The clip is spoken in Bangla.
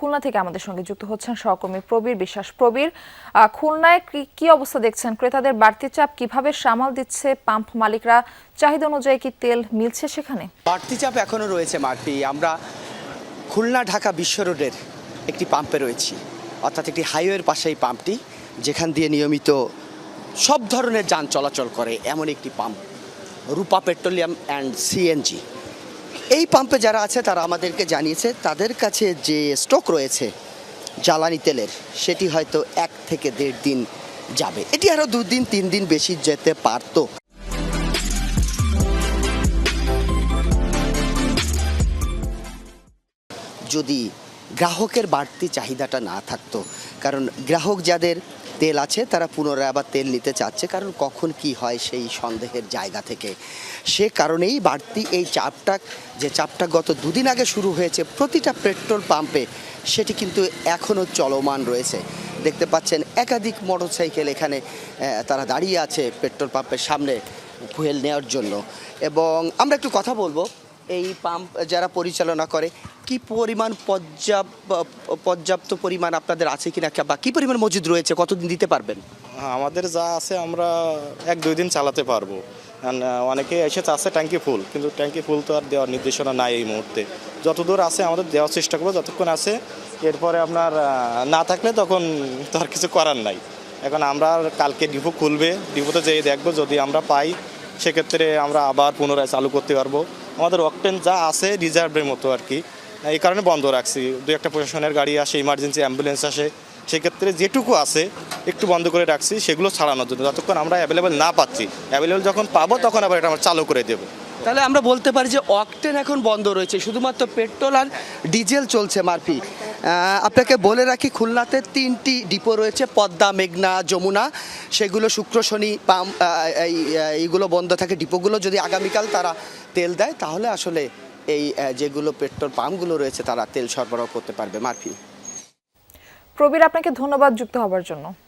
খুলনা থেকে আমাদের সঙ্গে যুক্ত হচ্ছেন সহকর্মী প্রবীর বিশ্বাস। প্রবীর, খুলনায় কি অবস্থা দেখছেন? ক্রেতাদের বাড়তি চাপ কিভাবে সামাল দিচ্ছে পাম্প মালিকরা? চাহিদা অনুযায়ী কি তেল মিলছে সেখানে? বাড়তি চাপ এখনো রয়েছে মার্টি। আমরা খুলনা ঢাকা বিশ্ব রোডের একটি পাম্পে রয়েছি, অর্থাৎ একটি হাইওয়ের পাশে এই পাম্পটি, যেখান দিয়ে নিয়মিত সব ধরনের যান চলাচল করে এমন একটি pump, Rupa petroleum and CNG. এই পাম্পে যারা আছে তারা আমাদেরকে জানিয়েছে তাদের কাছে যে স্টক রয়েছে জ্বালানি তেলের, সেটি হয়তো 1 থেকে 1.5 দিন যাবে। এটি আরও 2 দিন 3 দিন বেশি যেতে পারতো। যদি গ্রাহকের বাড়তি চাহিদাটা না থাকতো, কারণ গ্রাহক যাদের তেল আছে তারা পুনরায় আবার তেল নিতে চাচ্ছে, কারণ কখন কি হয় সেই সন্দেহের জায়গা থেকে। সে কারণেই বাড়তি এই চাপটা গত 2 দিন আগে শুরু হয়েছে প্রতিটা পেট্রোল পাম্পে, সেটি কিন্তু এখনও চলমান রয়েছে। দেখতে পাচ্ছেন একাধিক মোটরসাইকেল এখানে তারা দাঁড়িয়ে আছে পেট্রোল পাম্পের সামনে ফুয়েল নেওয়ার জন্য। এবং আমরা একটু কথা বলবো এই পাম্প যারা পরিচালনা করে, কি পরিমাণ পর্যাপ্ত পরিমাণ আপনাদের আছে কিনা, বা কি পরিমাণ মজুদ রয়েছে, কতদিন দিতে পারবেন? আমাদের যা আছে আমরা 1-2 দিন চালাতে পারবো। অনেকে এসে চাচ্ছে ট্যাঙ্কি ফুল, কিন্তু ট্যাঙ্কি ফুল তো আর দেওয়ার নির্দেশনা নাই এই মুহূর্তে। যতদূর আছে আমাদের দেওয়ার চেষ্টা করবো যতক্ষণ আছে, এরপরে আপনার না থাকলে তখন তো আর কিছু করার নাই। এখন আমরা কালকে ডিপো খুলবে, ডিপোতে যেয়ে দেখবো, যদি আমরা পাই সেক্ষেত্রে আমরা আবার পুনরায় চালু করতে পারবো। আমাদের অকটেন যা আছে রিজার্ভের মতো আর কি, এই কারণে বন্ধ রাখছি। 2-1টা প্রশাসনের গাড়ি আসে, ইমার্জেন্সি অ্যাম্বুলেন্স আসে, সেক্ষেত্রে যেটুকু আছে একটু বন্ধ করে রাখছি, সেগুলো ছাড়ানোর জন্য। যতক্ষণ আমরা অ্যাভেলেবেল না পাচ্ছি, অ্যাভেলেবেল যখন পাবো তখন আবার এটা আমরা চালু করে দেবো। তাহলে আমরা বলতে পারি যে অকটেন এখন বন্ধ রয়েছে, শুধুমাত্র পেট্রোল আর ডিজেল চলছে। মারফি, আপনাকে বলে রাখি খুলনাতে 3টি ডিপো রয়েছে, পদ্মা, মেঘনা, যমুনা। সেগুলো শুক্র শনি পাম্প এইগুলো বন্ধ থাকে ডিপোগুলো। যদি আগামীকাল তারা তেল দেয় তাহলে আসলে এই যেগুলো পেট্রোল পাম্পগুলো রয়েছে তারা তেল সরবরাহ করতে পারবে। মারফি, প্রবীর, আপনাকে ধন্যবাদ যুক্ত হবার জন্য।